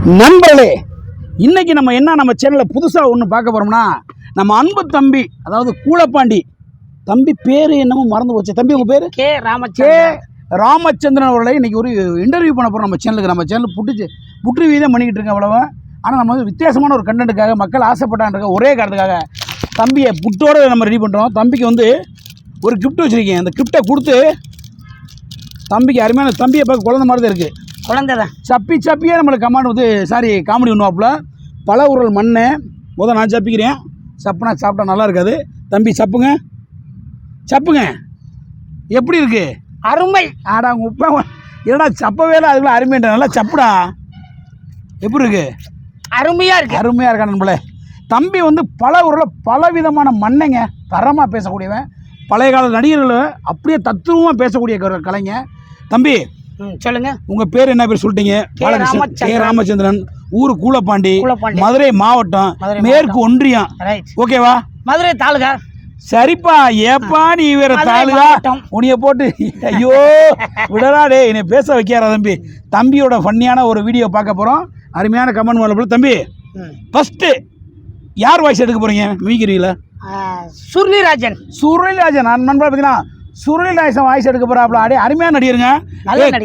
நண்பர்களே, இன்னைக்கு நம்ம சேனலில் புதுசாக ஒன்று பார்க்க போகிறோம்னா, நம்ம அன்பு தம்பி, அதாவது கூலப்பாண்டி தம்பி பேர் என்னமோ மறந்து போச்சு. தம்பி உங்கள் பேர்? கே ராமச்சந்திரன் அவர்களை இன்றைக்கி ஒரு இன்டர்வியூ பண்ண போகிறோம் நம்ம சேனலுக்கு. நம்ம சேனல் புற்றுவியை தான் பண்ணிக்கிட்டு இருக்கேன் அவ்வளவு. ஆனால் நம்ம வந்து வித்தியாசமான ஒரு கண்டென்ட்டுக்காக, மக்கள் ஆசைப்பட்டான்ற ஒரே காரணத்துக்காக தம்பியை புட்டோடு நம்ம ரெடி பண்ணுறோம். தம்பிக்கு வந்து ஒரு கிஃப்ட் வச்சுருக்கேன். அந்த கிஃப்ட்டை கொடுத்து தம்பிக்கு அருமையான, தம்பியை பார்க்க குழந்தை மாதிரி தான் இருக்குது. குழந்தை தான் சப்பியே நம்மளுக்கு கமாண்ட் வந்து காமெடி பண்ணுவாப்புல. பல உரல் மண்ணை நான் சப்பிக்கிறேன். சப்புனா சாப்பிட்டா நல்லா இருக்காது. தம்பி சப்புங்க எப்படி இருக்கு? அருமை. ஆடா உப்ப என்னடா சப்பவே இல்லை, அதுக்குள்ள அருமைன்ற நல்லா சப்புடா. எப்படி இருக்கு? அருமையாக இருக்கா நண்பளே. தம்பி வந்து பல உரல் பல விதமான மண்ணைங்க தரமாக பேசக்கூடியவன். பழைய கால நடிகர்கள் அப்படியே தத்துவமாக பேசக்கூடிய கலைஞர் தம்பி. சொல்லுங்க, உங்க பேர் என்ன பேர் சொல்லிட்டீங்க? கே ராமச்சந்திரன், ஊரு கூலப்பாண்டி, மதுரை மாவட்டம், மேற்கு ஒன்றியம். ஓகேவா? மதுரை தாலுகா. சரிப்பா, ஏப்பா நீ வேற தாலுகா உனிய போட்டு ஐயோ விடறாடே, என்னை பேச வைக்காரா தம்பி. தம்பியோட ஃபன்னியான ஒரு வீடியோ பார்க்க போறோம். அருமையான கமெண்ட் பண்ண போல. தம்பி ஃபர்ஸ்ட் யார் வாய்ஸ் எடுக்க போறீங்க மிமிக்ரியில? சுருளிராஜன். நண்பா பார்த்தீங்கன்னா சுருளிராஜன் வாய்ஸ் எடுக்க போறாப்ல. அப்படியே அருமையான நடிகருங்க.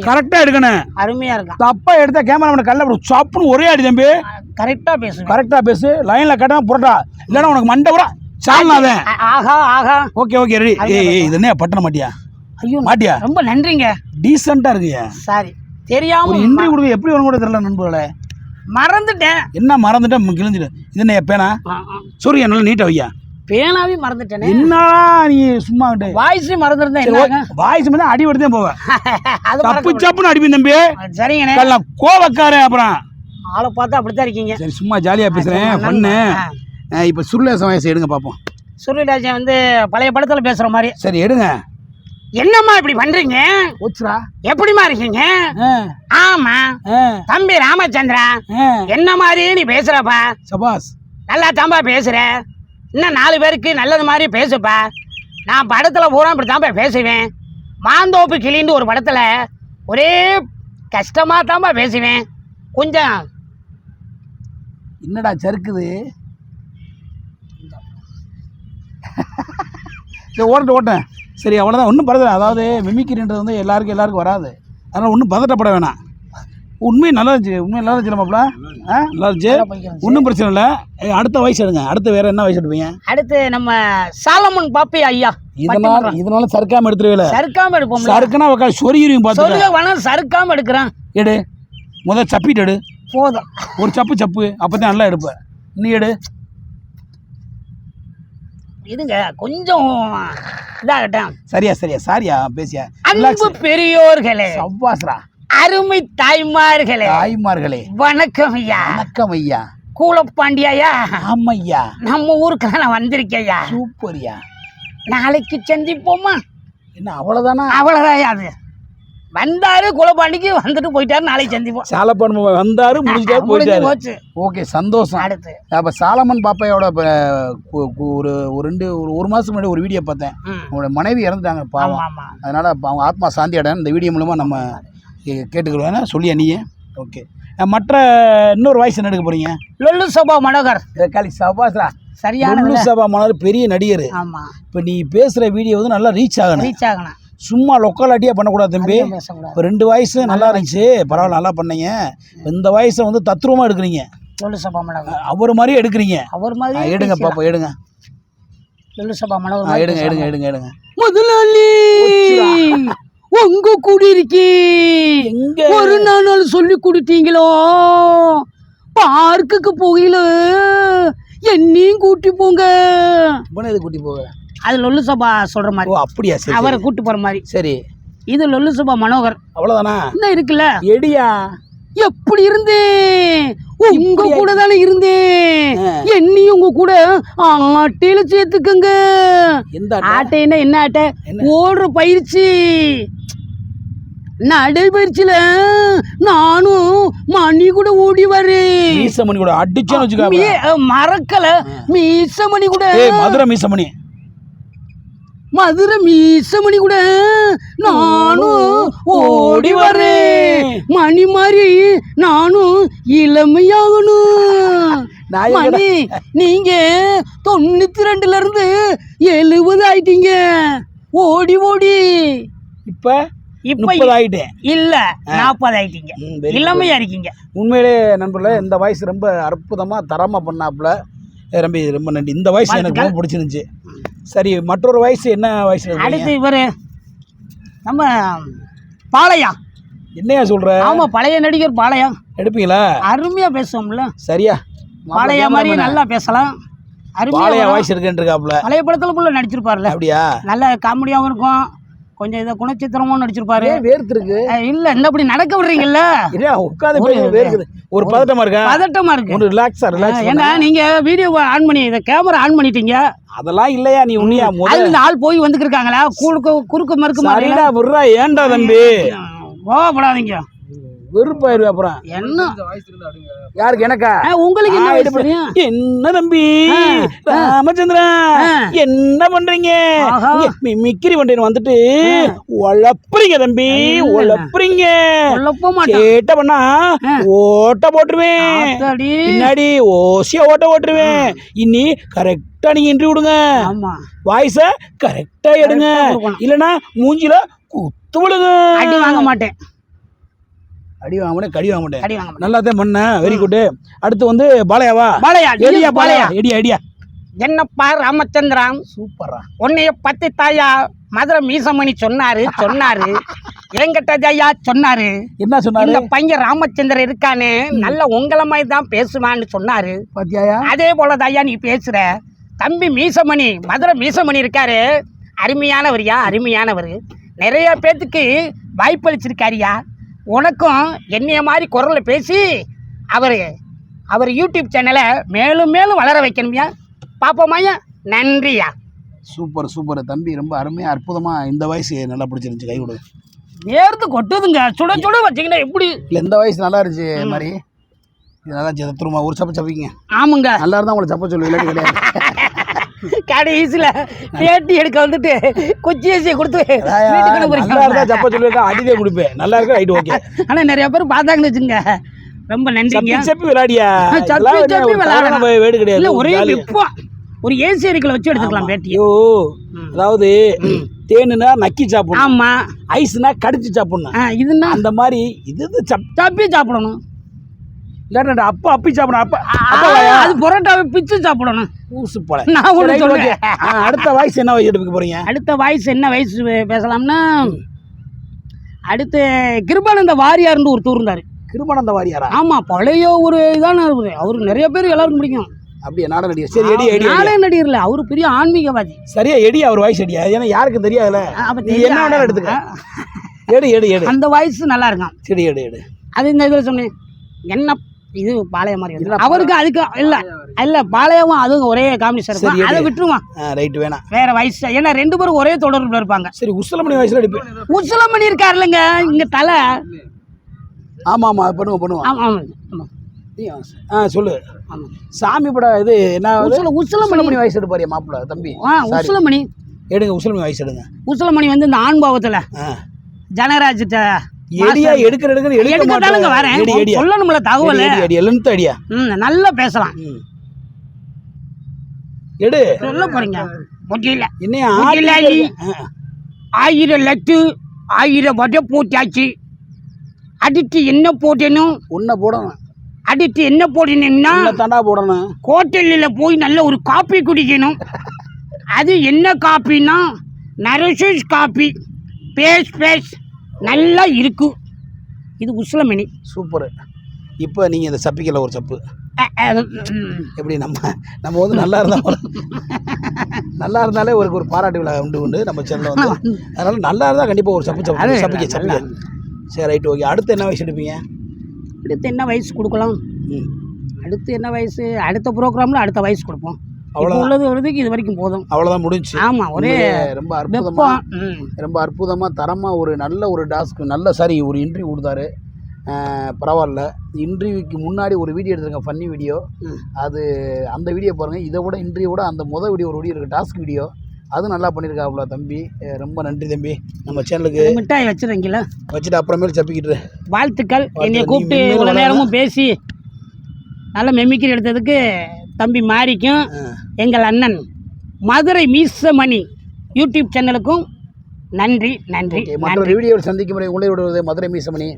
கரெக்டா எடுக்கணும். அருமையா இருக்கு. தப்பா எடுத்தா கேமராமேன் கல்ல அப்படி சாப்புன்னு ஒரே அடி தம்பி. கரெக்டா பேசு. லைன்ல கட்டாம புரட்டா, இல்லைன்னா உனக்கு மண்டை கூட சாலனாதே. ஆஹா ஓகே ரெடி. இது என்ன பட்டண மாட்டியா? ஐயோ மாட்டியா? ரொம்ப நன்றிங்க. டீசெண்டா இருக்குங்க. சாரி, தெரியாம ஒரு இன்டர்வியூ கொடுக்க எப்படி ஒன்று கூட தெரியல நண்பர்களே. மறந்துட்டேன். என்ன மறந்துட்டேன்? கிழிஞ்சிடு. இது என்ன பேனா? சூரிய நல்லா நீட்டா வையா. பேனாவே மறந்துட்டேன். என்ன நீ சும்மா வாய்ஸ் மறந்துருந்தேன். வாய்ஸ் மட்டும் அடி விடுதே போவேன். சப்புன்னு அடிப்பேன் தம்பி. சரிங்க. கோவக்கார அப்புறம் ஆளை பார்த்தா அப்படித்தான் இருக்கீங்க. சரி, சும்மா ஜாலியா பேசுறேன். பண்ணு. இப்ப சுருளிராஜன் வாய்ஸ் எடுங்க பாப்போம். சுருளிராஜன் வந்து பழைய படத்துல பேசுற மாதிரி. சரி எடுங்க. என்னம்மா இப்படி பண்றீங்க? ஓச்சுரா, எப்படிமா இருக்கீங்க? ஆமா தம்பி ராமச்சந்திரா, என்ன மாதிரி நீ பேசுறப்பா? சபாஸ், நல்லா தாம்பா பேசுற. இன்னும் 4 பேருக்கு நல்லது மாதிரி பேசுப்பா. நான் படத்துல பூரா இப்படி தாம்பா பேசுவேன். மாந்தோப்பு கிளின்னு ஒரு படத்துல ஒரே கஷ்டமா தாம்பா பேசுவேன். கொஞ்சம் என்னடா சறுக்குது? சரி ஓட்டேன். சரி அவ்வளோதான், ஒன்றும் பரவாயில்ல. அதாவது மிமிக்ரின்றது வந்து எல்லாருக்கும் வராது. அதனால் ஒன்றும் பதட்டப்பட வேணாம். உண்மையை நல்லா இருந்துச்சு மாப்பிள. நல்லா இருந்துச்சு, ஒன்றும் பிரச்சனை இல்லை. அடுத்த வயசு எடுங்க. அடுத்து வேற என்ன வயசு எடுப்பீங்க? அடுத்து நம்ம சாலமன் பாப்பி ஐயா. இதனால சறுக்காம எடுத்துருவேல. சறுக்காம எடுப்போம். சறுக்குனா சொருகிரும் பார்த்து. சறுக்காம எடுக்கிறேன். எடு, முதல் சப்பிட்டு எடு. போதும், ஒரு சப்பு அப்பதான் நல்லா எடுப்ப. நீ எடு. இதுங்க கொஞ்சம் இதாகட்டும். சரியா பேசியா. அன்பு பெரியோர்களே, சவ்வாஸ்ரா, அருமை தாய்மார்களே, வணக்கம் ஐயா. கூலப்பாண்டியா? ஆமையா, நம்ம ஊருக்கு நான் வந்திருக்கேயா. சூப்பர்யா. நாளைக்கு சந்திப்போமா? என்ன அவ்வளவுதானா? அவ்வளவுதான். அது வந்தாரு, கூலப்பாண்டிக்கு வந்துட்டு போயிட்டாரு. நாளைக்கு சந்திப்போம். சாலப்பன் வந்தாரு, முடிஞ்சாரு, போயிட்டாரு. ஓகே, சந்தோஷம். அடுத்து அப்ப சாலமன் பாப்பையோட ஒரு மாசத்துக்கு முன்னாடி ஒரு வீடியோ பார்த்தேன். அவங்களோட மனைவி இறந்துட்டாங்க பாவம். அதனால அவங்க ஆத்மா சாந்தி அடையணும். இந்த வீடியோ மூலமா நம்ம கேட்டுக்கிறோம். சொல்லியா நீயே? ஓகே. மற்ற இன்னொரு வாய்ஸ் என்ன எடுக்க போறீங்க? லொல்லு சபா மனோகர். சபாஸ்ரா, சரியான லொல்லு சபா மனோகர் பெரிய நடிகர். ஆமா. இப்ப நீ பேசுற வீடியோ வந்து நல்லா ரீச் ஆகணும். சும்மா லொக்காலிட்டியா பண்ணக்கூடாது தம்பி. இப்போ 2 வாய்ஸ் நல்லா இருந்துச்சு, பரவாயில்ல, நல்லா பண்ணீங்க. இந்த வாய்ஸை வந்து தத்ரூபமா எடுக்கிறீங்க. லொல்லு சபா மனோகர் அவர் மாதிரியே எடுக்கிறீங்க. அவர் மாதிரி எடுங்க பாப்பா, எடுங்க. லொல்லு சபா மனோகர் எடுங்க. முதலாளி, உங்க குடியிருக்கி ஒரு நாள் சொல்லி கொடுத்தீங்களோ, பார்க்குக்கு போகல என்னையும் கூட்டி போங்க. கூட்டி போக அது லொல்லு சபா சொல்ற மாதிரி. ஓ அப்படியா? சரி, அவரை கூட்டு போற மாதிரி. சரி, இது லொல்லு சபா மனோகர். அவ்வளவுதானா? இன்னும் இருக்குல்ல. எடியா, எப்படி இருந்தேன்? உங்க கூட தானே இருந்தேன். என்னையும் உங்க கூட ஆட்டையில சேர்த்துக்கங்க. ஆட்டைன்னா என்ன ஆட்டை? ஓடுற பயிற்சி, நடைபயிற்சியில நானும் மணி கூட ஓடி வரேன். மீசமணி கூட அடிச்சேன்னு வச்சுக்க. மறக்கல, மீசமணி கூட. மதுரை மீசமணி. மதுரை மீசமணி கூட நானும் ஓடி வரேன். மணி மாதிரி நானும் இளமையாகணும். நான் மணி நீங்க 92ல இருந்து 70 ஆயிட்டீங்க. ஓடி ஓடி இப்போ இப்ப 30 ஆகிட்டேன். இல்ல 40 ஆயிட்டீங்க. இளமையா இருக்கீங்க. உண்மையிலே நண்பர்களே இந்த வாய்ஸ் ரொம்ப அற்புதமாக தரமாக பண்ணாப்புல. ரொம்ப ரொம்ப நன்றி. இந்த வாய்ஸ் எனக்கு ரொம்ப பிடிச்சிருந்துச்சு. சரி, மற்றொரு வாய்ஸ் என்ன வாய்ஸ்? அடுத்து இவரு நம்ம பாளையா. என்னையா சொல்ற? ஆமா, பழைய நடிகர் பாளையா. எடுப்பீங்களா? அருமையா பேசுவோம்ல. சரியா, பாளையா மாதிரி நல்லா பேசலாம். பாளையா அருமையா வாய்ஸ் இருக்குன்றிருக்காப்புல. பழைய படத்துல புள்ள நடிச்சிருப்பாருல. அப்படியா? நல்ல காமெடியாவும் இருக்கும், கொஞ்சம் இதை குணச்சித்திரமும் நடிச்சிருப்பாரு. வேர்த்து இருக்கு. இல்ல இந்த அப்படி நடக்க விடுறீங்கல்ல, உட்காந்து வேர்க்குது. ஒரு பதட்டமா இருக்கா? பதட்டமா இருக்கு. ஒரு ரிலாக்ஸா ரிலாக்ஸ். ஏன்னா நீங்க வீடியோ ஆன் பண்ணி இதை கேமரா ஆன் பண்ணிட்டீங்க. அதெல்லாம் இல்லையா? நீ உண்மையா அதுல இந்த ஆள் போய் வந்துருக்காங்களா? குறுக்கு மறுக்கு மாதிரி விட்றா. ஏன்டா தம்பி கோவப்படாதீங்க, வெறுப்பாயிருவே. அப்புறம் என்ன யாருக்கு? எனக்கா? உங்களுக்கு என்ன வயசு தெரியும்? என்ன தம்பி ராமச்சந்திரன் என்ன பண்றீங்க? மிக்கிரி பண்றீங்க வந்துட்டு உழப்புறீங்க தம்பி, உழப்புறீங்க. கேட்ட பண்ணா ஓட்ட போட்டுருவேன், பின்னாடி ஓசியா ஓட்ட போட்டுருவேன். இன்னி கரெக்டா நீங்க இன்டர்வியூ விடுங்க, வாய்ஸ கரெக்டா எடுங்க, இல்லைன்னா மூஞ்சில குத்து விடுங்க. அடி வாங்க மாட்டேன். அடி வாங்க மாட்டேன், கடி வாங்க மாட்டேன். நல்லா தான் பண்ண. Very good. அடுத்து வந்து பாளையாவா? பாளையா. எடியா பாளையா? எடியா எடியா. என்னப்பா ராமச்சந்திரன், சூப்பரா. உன்னைய பத்தி தாயா மதுரை மீசமணி சொன்னாரு. என்கிட்ட தாயா சொன்னாரு. என்ன சொன்னாரு? இந்த பையன் ராமச்சந்திரன் இருக்கானே நல்ல உங்களை மாதிரி தான் பேசுவான்னு சொன்னாரு. பாத்தியாயா? அதே போல தாயா நீ பேசுற. தம்பி மீசமணி, மதுரை மீசமணி இருக்காரு, அருமையானவரியா, அருமையானவர். நிறைய பேத்துக்கு வாய்ப்பளிச்சிருக்காரியா. உனக்கும் என்னைய மாதிரி குரலில் பேசி அவர் யூடியூப் சேனலை மேலும் மேலும் வளர வைக்கணும்யா. பாப்போமாயா? நன்றியா. சூப்பர் சூப்பர் தம்பி, ரொம்ப அருமையாக அற்புதமாக. இந்த வயசு நல்லா பிடிச்சிருந்துச்சு. கை கொடு. நேர்த்து கொட்டுதுங்க, சுட சுட வச்சிங்கன்னா எப்படி? இல்லை, இந்த வயசு நல்லா இருந்துச்சு மாதிரி. இது நல்லா இருந்துச்சு. திரும்ப ஒரு சப்ப சப்பிங்க. ஆமாங்க, நல்லா இருந்தால் உங்களை சப்ப சொல்லு, இல்லாட்டி கிடையாது. கடைசியில் பேட்டி எடுக்க வந்துட்டு குச்சி ஏசியை கொடுத்து சப்ப சொல்லி அடிதே கொடுப்பேன். நல்லா இருக்கா? Right, okay. ஆனால் நிறைய பேர் பார்த்தாங்கன்னு வச்சுங்க. ரொம்ப நன்றிங்க. சப்பி விளையாடியா? வேடு கிடையாது. ஒரே வெப்பம். ஒரு ஏசி அறைக்குள்ள வச்சு எடுத்துக்கலாம் பேட்டியோ. அதாவது தேனுனா நக்கி சாப்பிடணும். ஆமா. ஐஸ்னா கடிச்சு சாப்பிடணும். இதுன்னா அந்த மாதிரி இது சப்பி சாப்பிடணும். இல்லாட்டா அப்பா அப்பி சாப்பிடணும். அது பரோட்டாவை பிச்சு சாப்பிடணும். ஊசு போல. நான் ஒண்ணு சொல்றேன். அடுத்த வாய்ஸ் என்ன வாய்ஸ் எடுக்க போறீங்க? அடுத்த வாய்ஸ் என்ன வாய்ஸ் பேசலாம்னா, அடுத்து கிருபானந்த வாரியார்னு ஒருத்தர் இருந்தாரு. கிருபானந்த வாரியாரா? ஆமா, பழைய ஒரு இதான அவரு. நிறைய பேர் எல்லாருக்கும் பிடிக்கும். அப்படியே நாடக நடிகர். சரி, எடி எடி. நாடக நடிகர்ல அவரு பெரிய ஆன்மீகவாதி. சரியா, எடி. அவர் வாய்ஸ் எடியா? ஏன்னா யாருக்கும் தெரியாதுல. என்ன வேணாலும் எடுத்துக்க. எடு எடு எடு. அந்த வாய்ஸ் நல்லா இருக்கும். சரி, எடு எடு. அது இந்த இதில் சொன்னேன். என்ன இது பாளைய மாதிரி அவருக்கு அதுக்கு இல்ல பாளையவும் அதுவும் ஒரே காமெடி சார். அதை விட்டுருவான். ரைட், வேணாம். வேற வயசு. ஏன்னா 2 பேரும் ஒரே தொடர்புல இருப்பாங்க. சரி, உசலமணி வயசுல அடிப்பேன். உசலமணி இருக்காருல்லங்க இங்க தலை. ஆமா ஆமா, பண்ணுவோம். ஆமா ஆமா, சொல்லு. சாமி படம் இது என்ன? உசலமணி வயசு எடுப்பாரியா மாப்பிள்ள தம்பி? உசலமணி எடுங்க. உசலமணி வயசு எடுங்க. உசலமணி வந்து இந்த ஆண் பாவத்துல ஜனராஜ் எடியா எடுக்கிறதுக்கு வரேன். சொல்லணும்ல தகவல். அடியா நல்லா பேசலாம். எடு. சொல்ல போறீங்க. முடியல. என்ன 1000 லட்டு 1000 வடை போட்டாச்சு. அடுத்து என்ன போடணும்? ஒன்ன போடணும். அடுத்து என்ன போடணும்னா தண்டா போடணும். ஹோட்டலில் போய் நல்ல ஒரு காப்பி குடிக்கணும். அது என்ன காப்பின்னா நரசூஸ் காப்பி. பேஸ் நல்லா இருக்கு. இது உசலமணி. சூப்பர். இப்போ நீங்கள் இந்த சப்பிக்கல ஒரு சப்பு எப்படி? நம்ம வந்து நல்லா இருந்தாலே ஒரு பாராட்டு விழா உண்டு நம்ம சேனலில் வந்து. அதனால நல்லா இருந்தால் கண்டிப்பாக ஒரு சப்பிக்க. சரி, ரைட், ஓகே. அடுத்து என்ன வயசு எடுப்பீங்க? அடுத்து என்ன வயசு கொடுக்கலாம்? அடுத்து என்ன வயசு? அடுத்த ப்ரோக்ராமில் அடுத்த வயசு கொடுப்போம். அவ்வளோ உள்ளது வருதுக்கு இது வரைக்கும் போதும். அவ்வளோதான், முடிஞ்சு. ஆமாம், ஒரே ரொம்ப அற்புதமாக தரமாக ஒரு நல்ல ஒரு டாஸ்க்கு ஒரு இன்டர்வியூ கொடுத்தாரு. பரவாயில்ல. இன்டர்வியூக்கு முன்னாடி ஒரு வீடியோ எடுத்துருங்க, ஃபன்னி வீடியோ. அது அந்த வீடியோ பாருங்கள். இதை விட இன்டர்வியூ விட அந்த வீடியோ ஒரு வீடியோ இருக்குது, டாஸ்க் வீடியோ. அதுவும் நல்லா பண்ணியிருக்காப்புல தம்பி. ரொம்ப நன்றி தம்பி. நம்ம சேனலுக்கு மிட்டாய் வச்சுருங்கீங்களா வச்சுட்டு அப்புறமேல சப்பிக்கிட்டு வாழ்த்துக்கள். என்னை கூப்பிட்டு இவ்வளோ நேரமும் பேசி நல்ல மெமிக்கரி எடுத்ததுக்கு தம்பி மாரிக்கும் எங்கள் அண்ணன் மதுரை மீசமணி யூடியூப் சேனலுக்கும் நன்றி நன்றி. மற்றொரு வீடியோவில் சந்திக்கும் முறை உங்களை விடுவது மதுரை மீசமணி.